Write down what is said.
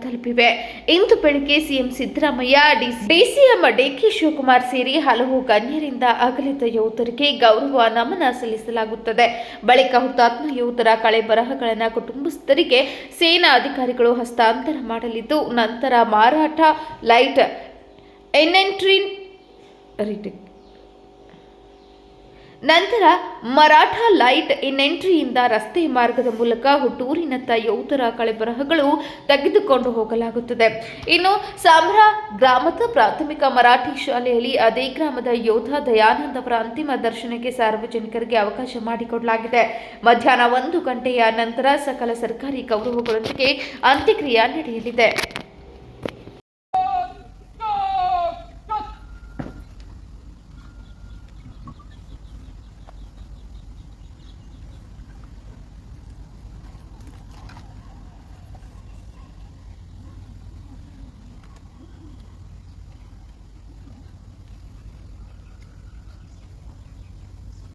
ತಲುಪಿವೆ. ಇಂದು ಬೆಳಗ್ಗೆ CM Siddaramaiah, DCM D K Shivakumar ಸೇರಿ ಹಲವು ಗಣ್ಯರಿಂದ ಅಗಲಿದ ಯೋಧರಿಗೆ ಗೌರವ ನಮನ ಸಲ್ಲಿಸಲಾಗುತ್ತದೆ. ಬಳಿಕ ಹುತಾತ್ಮ ಯೋಧರ ಕಳೆಬರಹಗಳನ್ನು ಕುಟುಂಬಸ್ಥರಿಗೆ ಸೇನಾ ಅಧಿಕಾರಿಗಳು ಹಸ್ತಾಂತರ ಮಾಡಲಿದ್ದು, ನಂತರ ಮರಾಠಾ ಲೈಟ್ ಇನ್ಫೆಂಟ್ರಿಯಿಂದ ರಸ್ತೆ ಮಾರ್ಗದ ಮೂಲಕ ಹುಟ್ಟೂರಿನತ್ತ ಯೋಧರ ಕಳೆಬರಹಗಳು ತೆಗೆದುಕೊಂಡು ಹೋಗಲಾಗುತ್ತದೆ. ಇನ್ನು ಸಾಮ್ರಾ ಗ್ರಾಮದ ಪ್ರಾಥಮಿಕ ಮರಾಠಿ ಶಾಲೆಯಲ್ಲಿ ಅದೇ ಗ್ರಾಮದ ಯೋಧ ದಯಾನಂದ್ ಅವರ ಅಂತಿಮ ದರ್ಶನಕ್ಕೆ ಸಾರ್ವಜನಿಕರಿಗೆ ಅವಕಾಶ ಮಾಡಿಕೊಡಲಾಗಿದೆ. ಮಧ್ಯಾಹ್ನ 1 ಗಂಟೆಯ ನಂತರ ಸಕಲ ಸರ್ಕಾರಿ ಗೌರವಗಳೊಂದಿಗೆ ಅಂತ್ಯಕ್ರಿಯೆ ನಡೆಯಲಿದೆ.